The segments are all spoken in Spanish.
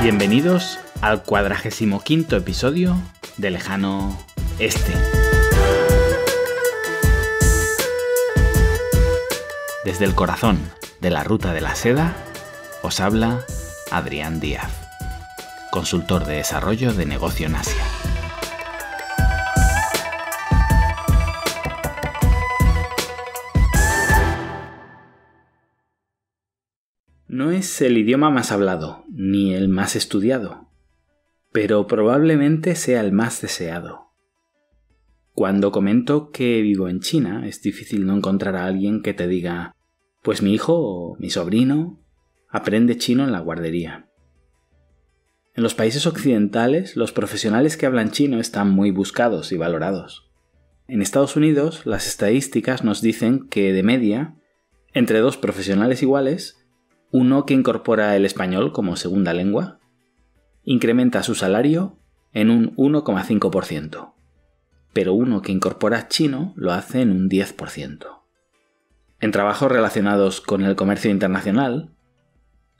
Bienvenidos al 45º episodio de Lejano Este. Desde el corazón de la Ruta de la Seda, os habla Adrián Díaz, consultor de desarrollo de negocio en Asia. No es el idioma más hablado, ni el más estudiado, pero probablemente sea el más deseado. Cuando comento que vivo en China, es difícil no encontrar a alguien que te diga: pues mi hijo o mi sobrino aprende chino en la guardería. En los países occidentales, los profesionales que hablan chino están muy buscados y valorados. En Estados Unidos, las estadísticas nos dicen que, de media, entre dos profesionales iguales, uno que incorpora el español como segunda lengua incrementa su salario en un 1,5%, pero uno que incorpora chino lo hace en un 10%. En trabajos relacionados con el comercio internacional,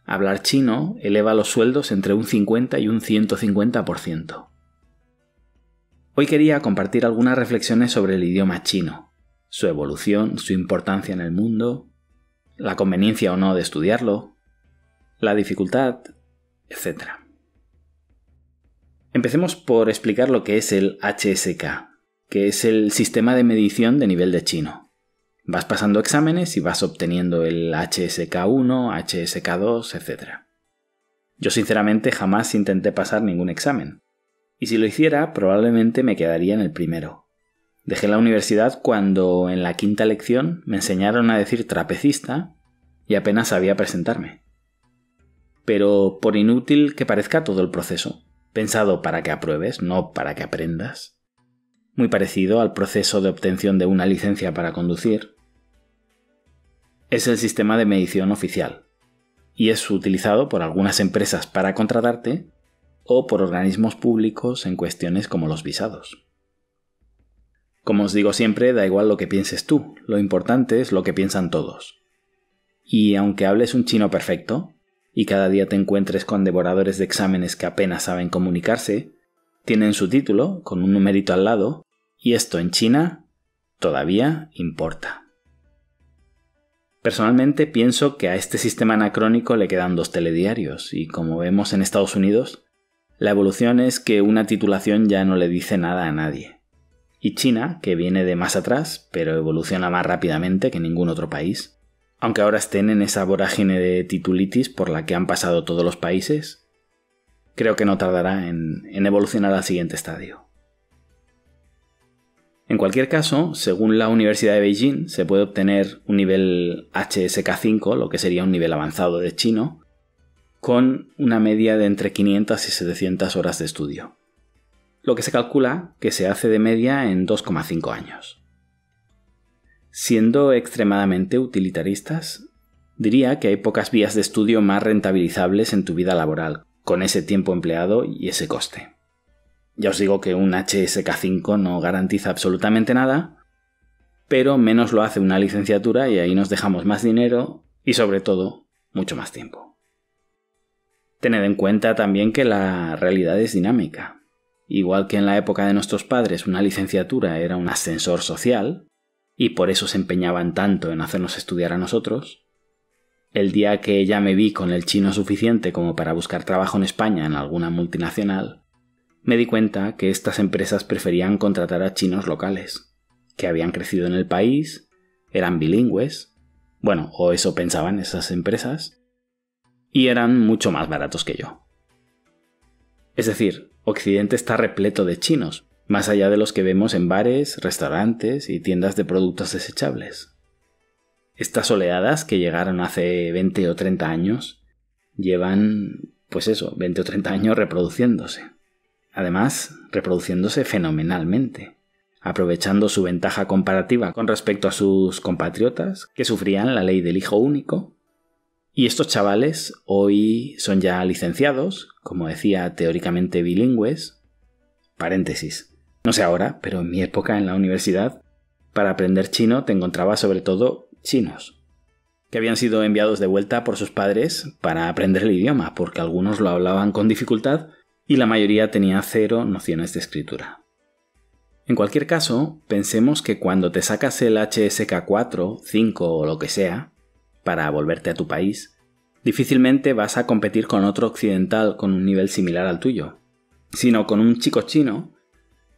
hablar chino eleva los sueldos entre un 50 y un 150%. Hoy quería compartir algunas reflexiones sobre el idioma chino, su evolución, su importancia en el mundo, la conveniencia o no de estudiarlo, la dificultad, etc. Empecemos por explicar lo que es el HSK, que es el sistema de medición de nivel de chino. Vas pasando exámenes y vas obteniendo el HSK1, HSK2, etc. Yo sinceramente jamás intenté pasar ningún examen, y si lo hiciera probablemente me quedaría en el primero. Dejé la universidad cuando en la quinta lección me enseñaron a decir trapecista y apenas sabía presentarme. Pero por inútil que parezca todo el proceso, pensado para que apruebes, no para que aprendas, muy parecido al proceso de obtención de una licencia para conducir, es el sistema de medición oficial y es utilizado por algunas empresas para contratarte o por organismos públicos en cuestiones como los visados. Como os digo siempre, da igual lo que pienses tú, lo importante es lo que piensan todos. Y aunque hables un chino perfecto, y cada día te encuentres con devoradores de exámenes que apenas saben comunicarse, tienen su título, con un numerito al lado, y esto en China todavía importa. Personalmente pienso que a este sistema anacrónico le quedan 2 telediarios, y como vemos en Estados Unidos, la evolución es que una titulación ya no le dice nada a nadie. Y China, que viene de más atrás, pero evoluciona más rápidamente que ningún otro país, aunque ahora estén en esa vorágine de titulitis por la que han pasado todos los países, creo que no tardará en evolucionar al siguiente estadio. En cualquier caso, según la Universidad de Beijing, se puede obtener un nivel HSK5, lo que sería un nivel avanzado de chino, con una media de entre 500 y 700 horas de estudio, lo que se calcula que se hace de media en 2,5 años. Siendo extremadamente utilitaristas, diría que hay pocas vías de estudio más rentabilizables en tu vida laboral, con ese tiempo empleado y ese coste. Ya os digo que un HSK5 no garantiza absolutamente nada, pero menos lo hace una licenciatura y ahí nos dejamos más dinero y, sobre todo, mucho más tiempo. Tened en cuenta también que la realidad es dinámica. Igual que en la época de nuestros padres una licenciatura era un ascensor social, y por eso se empeñaban tanto en hacernos estudiar a nosotros, el día que ya me vi con el chino suficiente como para buscar trabajo en España en alguna multinacional, me di cuenta que estas empresas preferían contratar a chinos locales, que habían crecido en el país, eran bilingües, bueno, o eso pensaban esas empresas, y eran mucho más baratos que yo. Es decir, Occidente está repleto de chinos, más allá de los que vemos en bares, restaurantes y tiendas de productos desechables. Estas oleadas que llegaron hace 20 o 30 años llevan, 20 o 30 años reproduciéndose. Además, reproduciéndose fenomenalmente, aprovechando su ventaja comparativa con respecto a sus compatriotas que sufrían la ley del hijo único. Y estos chavales hoy son ya licenciados, como decía, teóricamente bilingües. Paréntesis. No sé ahora, pero en mi época en la universidad, para aprender chino te encontrabas sobre todo chinos. que habían sido enviados de vuelta por sus padres para aprender el idioma, porque algunos lo hablaban con dificultad y la mayoría tenía 0 nociones de escritura. En cualquier caso, pensemos que cuando te sacas el HSK4, 5 o lo que sea, para volverte a tu país, difícilmente vas a competir con otro occidental con un nivel similar al tuyo, sino con un chico chino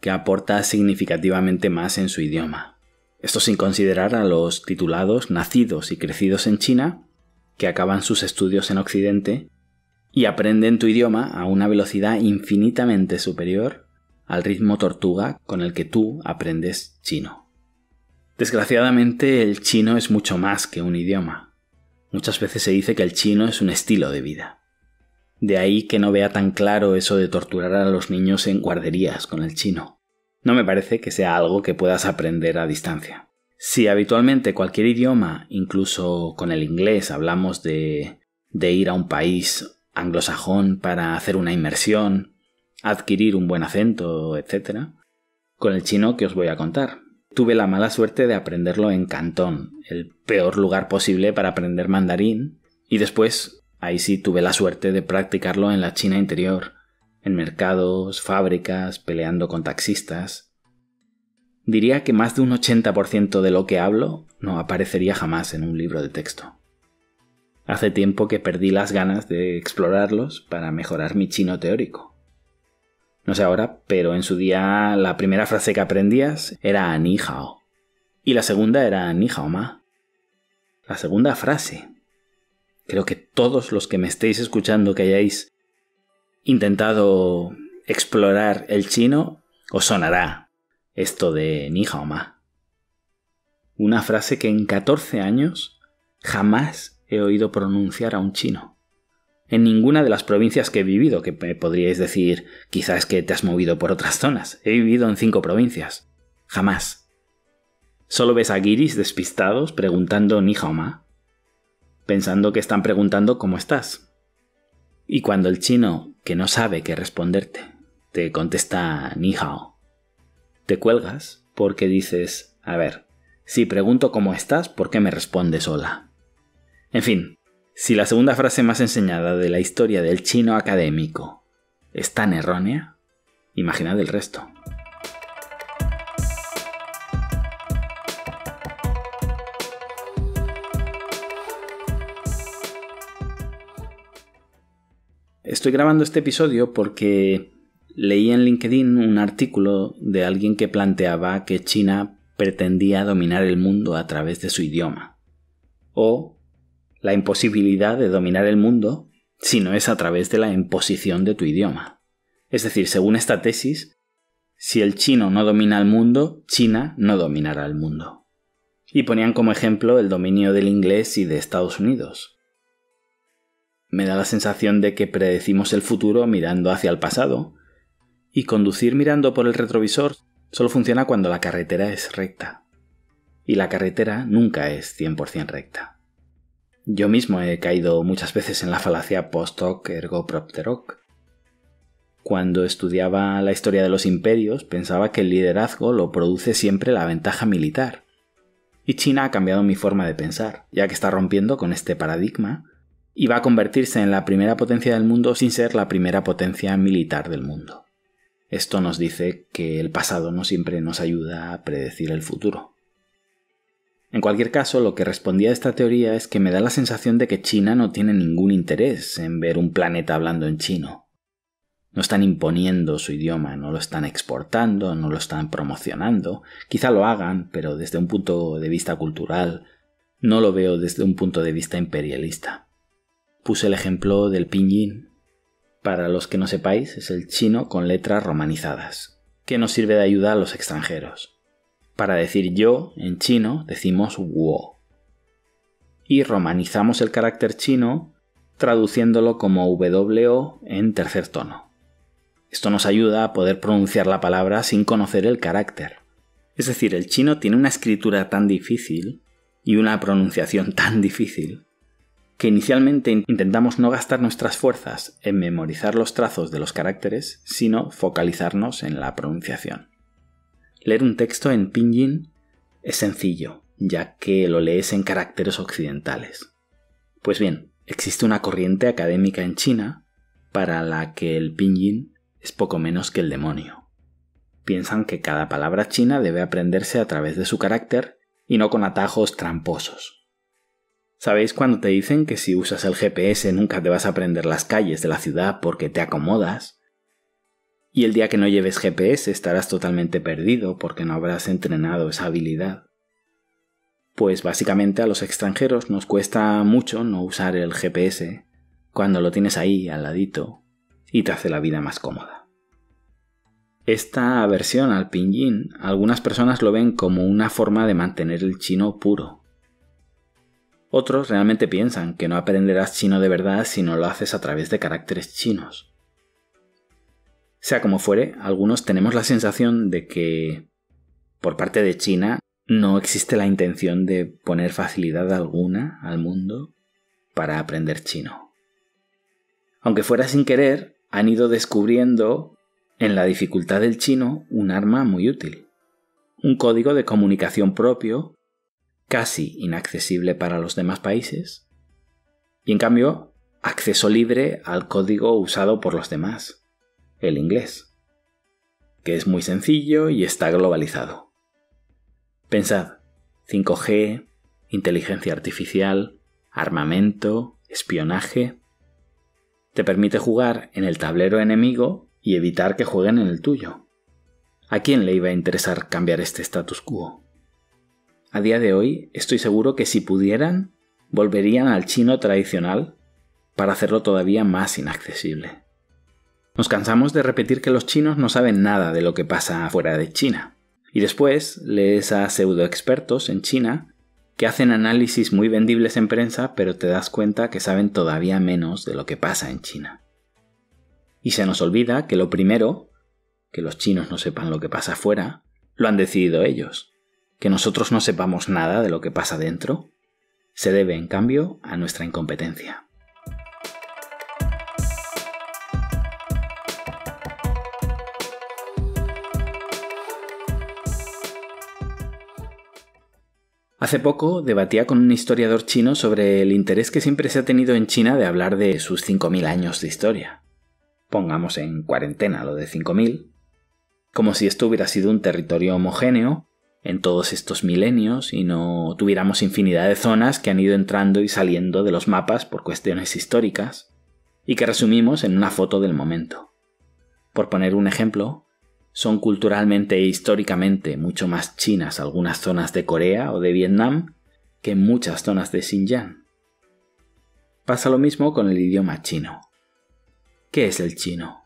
que aporta significativamente más en su idioma. Esto sin considerar a los titulados nacidos y crecidos en China que acaban sus estudios en Occidente y aprenden tu idioma a una velocidad infinitamente superior al ritmo tortuga con el que tú aprendes chino. Desgraciadamente, el chino es mucho más que un idioma. Muchas veces se dice que el chino es un estilo de vida. De ahí que no vea tan claro eso de torturar a los niños en guarderías con el chino. No me parece que sea algo que puedas aprender a distancia. Si habitualmente cualquier idioma, incluso con el inglés, hablamos de ir a un país anglosajón para hacer una inmersión, adquirir un buen acento, etc., con el chino, ¿qué os voy a contar? Tuve la mala suerte de aprenderlo en Cantón, el peor lugar posible para aprender mandarín, y después, ahí sí tuve la suerte de practicarlo en la China interior, en mercados, fábricas, peleando con taxistas. Diría que más de un 80% de lo que hablo no aparecería jamás en un libro de texto. Hace tiempo que perdí las ganas de explorarlos para mejorar mi chino teórico. No sé ahora, pero en su día la primera frase que aprendías era ni hao. Y la segunda era ni hao ma. La segunda frase. Creo que todos los que me estéis escuchando que hayáis intentado explorar el chino, os sonará esto de ni hao ma. Una frase que en 14 años jamás he oído pronunciar a un chino. En ninguna de las provincias que he vivido, que me podríais decir, quizás que te has movido por otras zonas. He vivido en 5 provincias. Jamás. Solo ves a guiris despistados preguntando ni hao ma, pensando que están preguntando cómo estás. Y cuando el chino, que no sabe qué responderte, te contesta ni hao, te cuelgas porque dices, a ver, si pregunto cómo estás, ¿por qué me respondes hola? En fin, si la segunda frase más enseñada de la historia del chino académico es tan errónea, imaginad el resto. Estoy grabando este episodio porque leí en LinkedIn un artículo de alguien que planteaba que China pretendía dominar el mundo a través de su idioma, o la imposibilidad de dominar el mundo si no es a través de la imposición de tu idioma. Es decir, según esta tesis, si el chino no domina el mundo, China no dominará el mundo. Y ponían como ejemplo el dominio del inglés y de Estados Unidos. Me da la sensación de que predecimos el futuro mirando hacia el pasado, y conducir mirando por el retrovisor solo funciona cuando la carretera es recta. Y la carretera nunca es 100% recta. Yo mismo he caído muchas veces en la falacia post hoc ergo propter hoc. Cuando estudiaba la historia de los imperios, pensaba que el liderazgo lo produce siempre la ventaja militar. Y China ha cambiado mi forma de pensar, ya que está rompiendo con este paradigma y va a convertirse en la primera potencia del mundo sin ser la primera potencia militar del mundo. Esto nos dice que el pasado no siempre nos ayuda a predecir el futuro. En cualquier caso, lo que respondía a esta teoría es que me da la sensación de que China no tiene ningún interés en ver un planeta hablando en chino. No están imponiendo su idioma, no lo están exportando, no lo están promocionando. Quizá lo hagan, pero desde un punto de vista cultural, no lo veo desde un punto de vista imperialista. Puse el ejemplo del pinyin. Para los que no sepáis, es el chino con letras romanizadas, que nos sirve de ayuda a los extranjeros. Para decir yo, en chino, decimos wo. Y romanizamos el carácter chino traduciéndolo como wo en tercer tono. Esto nos ayuda a poder pronunciar la palabra sin conocer el carácter. Es decir, el chino tiene una escritura tan difícil y una pronunciación tan difícil que inicialmente intentamos no gastar nuestras fuerzas en memorizar los trazos de los caracteres, sino focalizarnos en la pronunciación. Leer un texto en pinyin es sencillo, ya que lo lees en caracteres occidentales. Pues bien, existe una corriente académica en China para la que el pinyin es poco menos que el demonio. Piensan que cada palabra china debe aprenderse a través de su carácter y no con atajos tramposos. ¿Sabéis cuando te dicen que si usas el GPS nunca te vas a aprender las calles de la ciudad porque te acomodas? Y el día que no lleves GPS estarás totalmente perdido porque no habrás entrenado esa habilidad. Pues básicamente a los extranjeros nos cuesta mucho no usar el GPS cuando lo tienes ahí al ladito y te hace la vida más cómoda. Esta aversión al pinyin, algunas personas lo ven como una forma de mantener el chino puro. Otros realmente piensan que no aprenderás chino de verdad si no lo haces a través de caracteres chinos. Sea como fuere, algunos tenemos la sensación de que, por parte de China, no existe la intención de poner facilidad alguna al mundo para aprender chino. Aunque fuera sin querer, han ido descubriendo en la dificultad del chino un arma muy útil. Un código de comunicación propio, casi inaccesible para los demás países, y en cambio, acceso libre al código usado por los demás, el inglés, que es muy sencillo y está globalizado. Pensad, 5G, inteligencia artificial, armamento, espionaje. Te permite jugar en el tablero enemigo y evitar que jueguen en el tuyo. ¿A quién le iba a interesar cambiar este status quo? A día de hoy estoy seguro que si pudieran, volverían al chino tradicional para hacerlo todavía más inaccesible. Nos cansamos de repetir que los chinos no saben nada de lo que pasa fuera de China. Y después lees a pseudoexpertos en China que hacen análisis muy vendibles en prensa, pero te das cuenta que saben todavía menos de lo que pasa en China. Y se nos olvida que lo primero, que los chinos no sepan lo que pasa afuera, lo han decidido ellos. Que nosotros no sepamos nada de lo que pasa dentro, se debe en cambio a nuestra incompetencia. Hace poco debatía con un historiador chino sobre el interés que siempre se ha tenido en China de hablar de sus 5.000 años de historia. Pongamos en cuarentena lo de 5.000, como si esto hubiera sido un territorio homogéneo en todos estos milenios y no tuviéramos infinidad de zonas que han ido entrando y saliendo de los mapas por cuestiones históricas y que resumimos en una foto del momento. Por poner un ejemplo, son culturalmente e históricamente mucho más chinas algunas zonas de Corea o de Vietnam que muchas zonas de Xinjiang. Pasa lo mismo con el idioma chino. ¿Qué es el chino?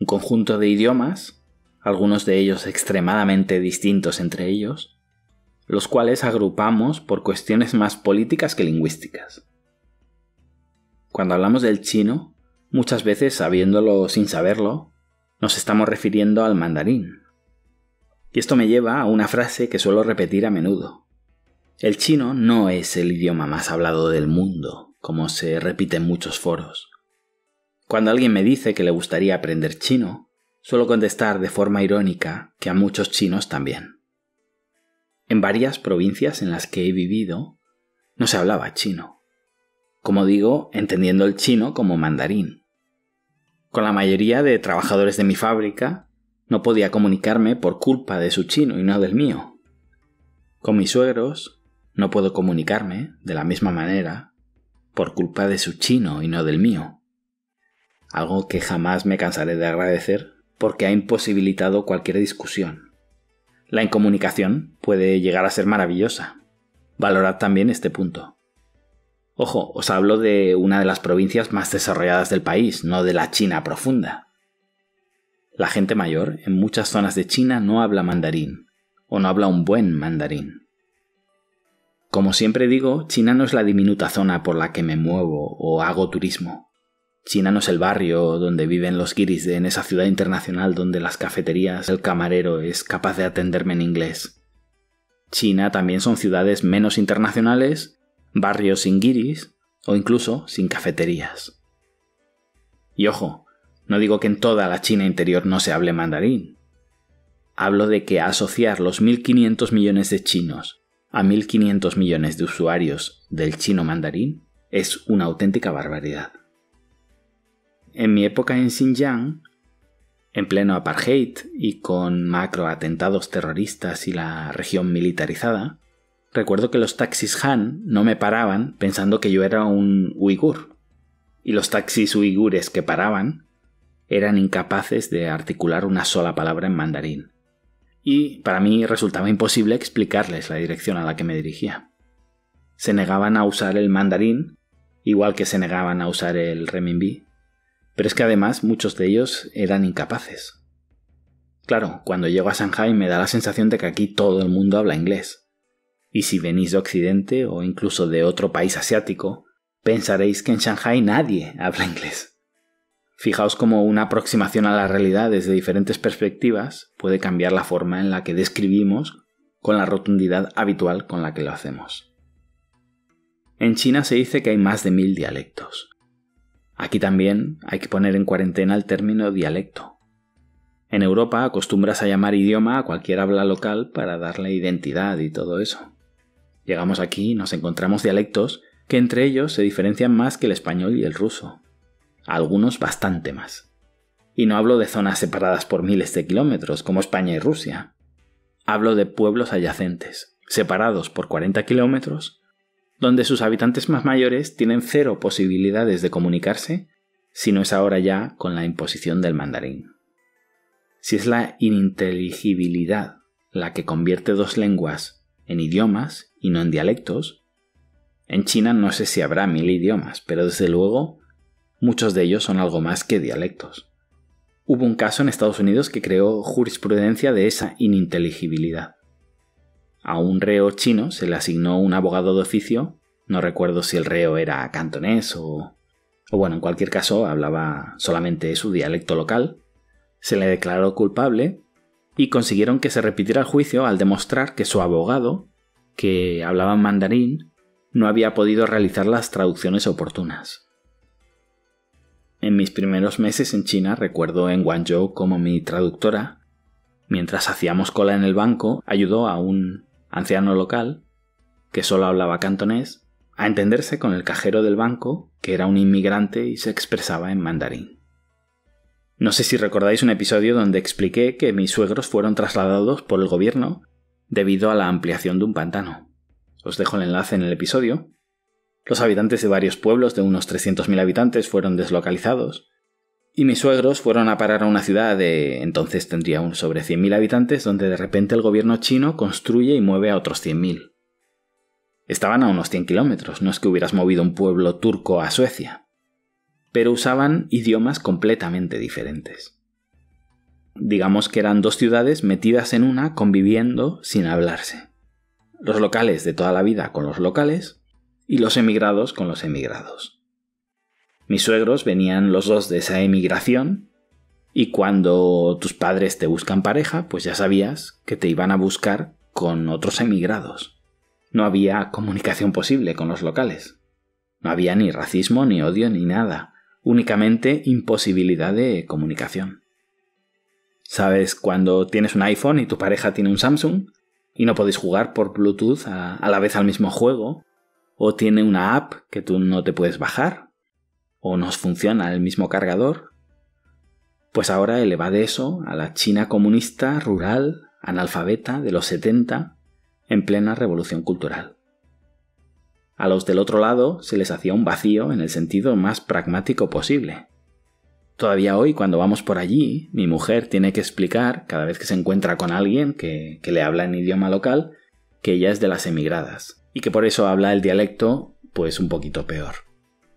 Un conjunto de idiomas, algunos de ellos extremadamente distintos entre ellos, los cuales agrupamos por cuestiones más políticas que lingüísticas. Cuando hablamos del chino, muchas veces sabiéndolo sin saberlo, nos estamos refiriendo al mandarín. Y esto me lleva a una frase que suelo repetir a menudo. El chino no es el idioma más hablado del mundo, como se repite en muchos foros. Cuando alguien me dice que le gustaría aprender chino, suelo contestar de forma irónica que a muchos chinos también. En varias provincias en las que he vivido, no se hablaba chino. Como digo, entendiendo el chino como mandarín. Con la mayoría de trabajadores de mi fábrica no podía comunicarme por culpa de su chino y no del mío. Con mis suegros no puedo comunicarme de la misma manera por culpa de su chino y no del mío. Algo que jamás me cansaré de agradecer porque ha imposibilitado cualquier discusión. La incomunicación puede llegar a ser maravillosa. Valorad también este punto. Ojo, os hablo de una de las provincias más desarrolladas del país, no de la China profunda. La gente mayor en muchas zonas de China no habla mandarín, o no habla un buen mandarín. Como siempre digo, China no es la diminuta zona por la que me muevo o hago turismo. China no es el barrio donde viven los guiris en esa ciudad internacional donde las cafeterías el camarero es capaz de atenderme en inglés. China también son ciudades menos internacionales, barrios sin guiris o incluso sin cafeterías. Y ojo, no digo que en toda la China interior no se hable mandarín. Hablo de que asociar los 1.500 millones de chinos a 1.500 millones de usuarios del chino mandarín es una auténtica barbaridad. En mi época en Xinjiang, en pleno apartheid y con macroatentados terroristas y la región militarizada, recuerdo que los taxis Han no me paraban pensando que yo era un uigur. Y los taxis uigures que paraban eran incapaces de articular una sola palabra en mandarín. Y para mí resultaba imposible explicarles la dirección a la que me dirigía. Se negaban a usar el mandarín, igual que se negaban a usar el renminbi, pero es que además muchos de ellos eran incapaces. Claro, cuando llego a Shanghái me da la sensación de que aquí todo el mundo habla inglés. Y si venís de Occidente o incluso de otro país asiático, pensaréis que en Shanghái nadie habla inglés. Fijaos cómo una aproximación a la realidad desde diferentes perspectivas puede cambiar la forma en la que describimos con la rotundidad habitual con la que lo hacemos. En China se dice que hay más de 1000 dialectos. Aquí también hay que poner en cuarentena el término dialecto. En Europa acostumbras a llamar idioma a cualquier habla local para darle identidad y todo eso. Llegamos aquí y nos encontramos dialectos que entre ellos se diferencian más que el español y el ruso. Algunos bastante más. Y no hablo de zonas separadas por miles de kilómetros como España y Rusia. Hablo de pueblos adyacentes, separados por 40 kilómetros, donde sus habitantes más mayores tienen 0 posibilidades de comunicarse, si no es ahora ya con la imposición del mandarín. Si es la ininteligibilidad la que convierte 2 lenguas en idiomas y no en dialectos, en China no sé si habrá 1000 idiomas, pero desde luego muchos de ellos son algo más que dialectos. Hubo un caso en Estados Unidos que creó jurisprudencia de esa ininteligibilidad. A un reo chino se le asignó un abogado de oficio, no recuerdo si el reo era cantonés o bueno, en cualquier caso hablaba solamente su dialecto local, se le declaró culpable y consiguieron que se repitiera el juicio al demostrar que su abogado, que hablaba mandarín, no había podido realizar las traducciones oportunas. En mis primeros meses en China recuerdo en Guangzhou como mi traductora, mientras hacíamos cola en el banco, ayudó a un anciano local, que solo hablaba cantonés, a entenderse con el cajero del banco, que era un inmigrante y se expresaba en mandarín. No sé si recordáis un episodio donde expliqué que mis suegros fueron trasladados por el gobierno debido a la ampliación de un pantano. Os dejo el enlace en el episodio. Los habitantes de varios pueblos de unos 300.000 habitantes fueron deslocalizados y mis suegros fueron a parar a una ciudad de entonces tendría sobre 100.000 habitantes donde de repente el gobierno chino construye y mueve a otros 100.000. Estaban a unos 100 kilómetros, no es que hubieras movido un pueblo turco a Suecia, pero usaban idiomas completamente diferentes. Digamos que eran 2 ciudades metidas en una conviviendo sin hablarse. Los locales de toda la vida con los locales y los emigrados con los emigrados. Mis suegros venían los 2 de esa emigración y cuando tus padres te buscan pareja, pues ya sabías que te iban a buscar con otros emigrados. No había comunicación posible con los locales. No había ni racismo, ni odio, ni nada. Únicamente imposibilidad de comunicación. ¿Sabes cuando tienes un iPhone y tu pareja tiene un Samsung y no podéis jugar por Bluetooth a la vez al mismo juego? ¿O tiene una app que tú no te puedes bajar? ¿O no os funciona el mismo cargador? Pues ahora elevad eso a la China comunista, rural, analfabeta de los 70, en plena revolución cultural. A los del otro lado se les hacía un vacío en el sentido más pragmático posible. Todavía hoy, cuando vamos por allí, mi mujer tiene que explicar, cada vez que se encuentra con alguien que le habla en idioma local, que ella es de las emigradas, y que por eso habla el dialecto, pues un poquito peor.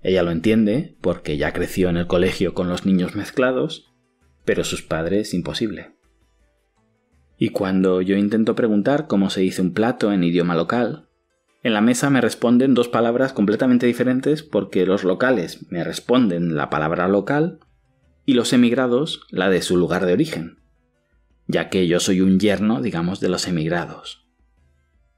Ella lo entiende, porque ya creció en el colegio con los niños mezclados, pero sus padres imposible. Y cuando yo intento preguntar cómo se dice un plato en idioma local, en la mesa me responden 2 palabras completamente diferentes porque los locales me responden la palabra local y los emigrados la de su lugar de origen, ya que yo soy un yerno, digamos, de los emigrados.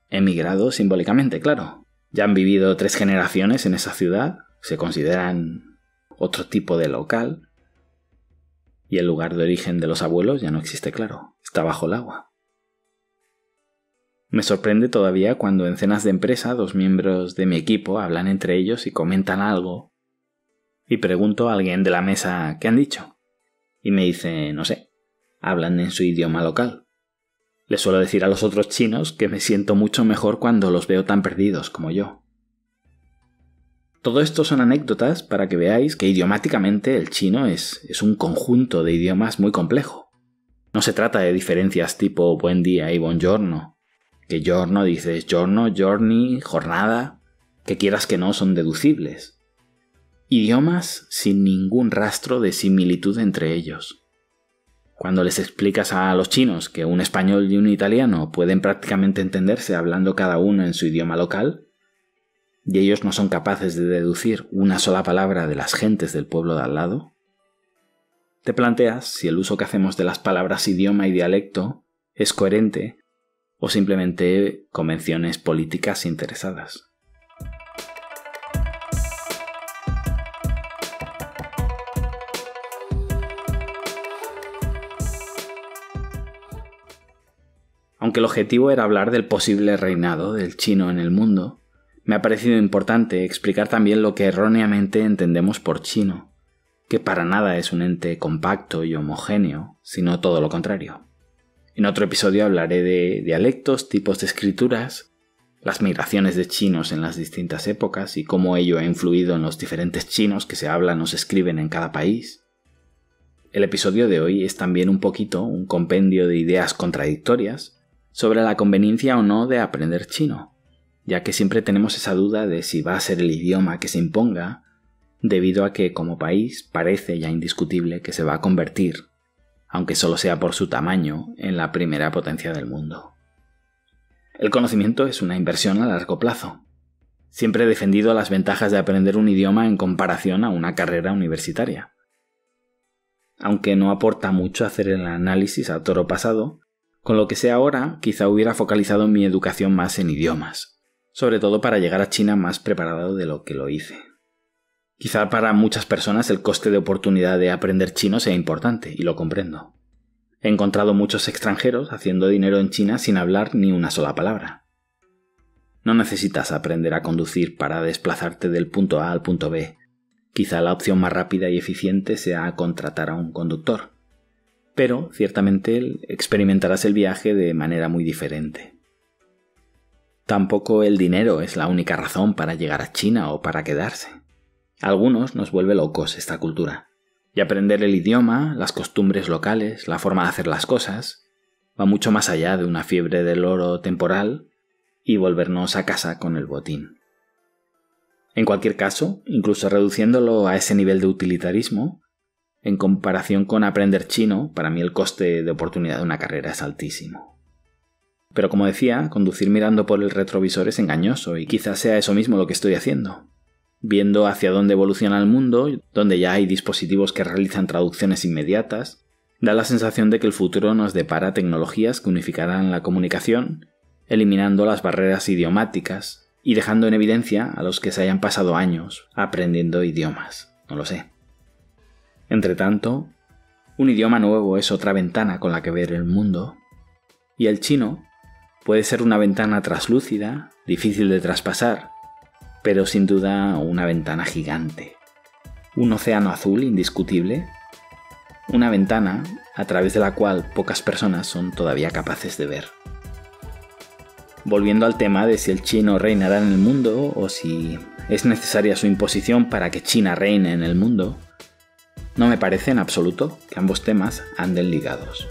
Emigrados simbólicamente, claro. Ya han vivido 3 generaciones en esa ciudad, se consideran otro tipo de local, y el lugar de origen de los abuelos ya no existe, claro, está bajo el agua. Me sorprende todavía cuando en cenas de empresa 2 miembros de mi equipo hablan entre ellos y comentan algo y pregunto a alguien de la mesa ¿qué han dicho? Y me dice, no sé, hablan en su idioma local. Les suelo decir a los otros chinos que me siento mucho mejor cuando los veo tan perdidos como yo. Todo esto son anécdotas para que veáis que idiomáticamente el chino es un conjunto de idiomas muy complejo. No se trata de diferencias tipo buen día y buongiorno, que giorno dices giorno, giorni, jornada, que quieras que no son deducibles. Idiomas sin ningún rastro de similitud entre ellos. Cuando les explicas a los chinos que un español y un italiano pueden prácticamente entenderse hablando cada uno en su idioma local, y ellos no son capaces de deducir una sola palabra de las gentes del pueblo de al lado, te planteas si el uso que hacemos de las palabras idioma y dialecto es coherente o simplemente convenciones políticas interesadas. Aunque el objetivo era hablar del posible reinado del chino en el mundo, me ha parecido importante explicar también lo que erróneamente entendemos por chino, que para nada es un ente compacto y homogéneo, sino todo lo contrario. En otro episodio hablaré de dialectos, tipos de escrituras, las migraciones de chinos en las distintas épocas y cómo ello ha influido en los diferentes chinos que se hablan o se escriben en cada país. El episodio de hoy es también un poquito un compendio de ideas contradictorias sobre la conveniencia o no de aprender chino, ya que siempre tenemos esa duda de si va a ser el idioma que se imponga, debido a que como país parece ya indiscutible que se va a convertir, aunque solo sea por su tamaño, en la primera potencia del mundo. El conocimiento es una inversión a largo plazo. Siempre he defendido las ventajas de aprender un idioma en comparación a una carrera universitaria. Aunque no aporta mucho hacer el análisis a toro pasado, con lo que sé ahora quizá hubiera focalizado mi educación más en idiomas, sobre todo para llegar a China más preparado de lo que lo hice. Quizá para muchas personas el coste de oportunidad de aprender chino sea importante, y lo comprendo. He encontrado muchos extranjeros haciendo dinero en China sin hablar ni una sola palabra. No necesitas aprender a conducir para desplazarte del punto A al punto B. Quizá la opción más rápida y eficiente sea contratar a un conductor. Pero, ciertamente, experimentarás el viaje de manera muy diferente. Tampoco el dinero es la única razón para llegar a China o para quedarse. A algunos nos vuelve locos esta cultura. Y aprender el idioma, las costumbres locales, la forma de hacer las cosas, va mucho más allá de una fiebre del oro temporal y volvernos a casa con el botín. En cualquier caso, incluso reduciéndolo a ese nivel de utilitarismo, en comparación con aprender chino, para mí el coste de oportunidad de una carrera es altísimo. Pero como decía, conducir mirando por el retrovisor es engañoso y quizás sea eso mismo lo que estoy haciendo. Viendo hacia dónde evoluciona el mundo, donde ya hay dispositivos que realizan traducciones inmediatas, da la sensación de que el futuro nos depara tecnologías que unificarán la comunicación, eliminando las barreras idiomáticas y dejando en evidencia a los que se hayan pasado años aprendiendo idiomas. No lo sé. Entretanto, un idioma nuevo es otra ventana con la que ver el mundo, y el chino puede ser una ventana traslúcida, difícil de traspasar, pero sin duda una ventana gigante. Un océano azul indiscutible, una ventana a través de la cual pocas personas son todavía capaces de ver. Volviendo al tema de si el chino reinará en el mundo o si es necesaria su imposición para que China reine en el mundo, no me parece en absoluto que ambos temas anden ligados.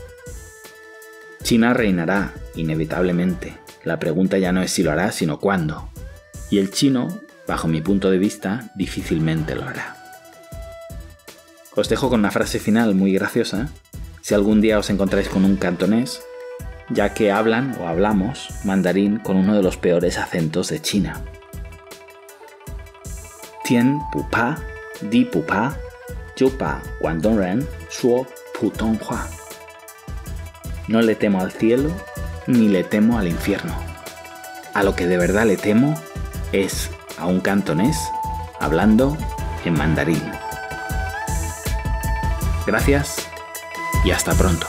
China reinará, inevitablemente. La pregunta ya no es si lo hará, sino cuándo. Y el chino, bajo mi punto de vista, difícilmente lo hará. Os dejo con una frase final muy graciosa, si algún día os encontráis con un cantonés, ya que hablan o hablamos mandarín con uno de los peores acentos de China. Tian bu pa, di bu pa, jiu pa guangdong ren shuo putong hua. No le temo al cielo, ni le temo al infierno. A lo que de verdad le temo es a un cantonés hablando en mandarín. Gracias y hasta pronto.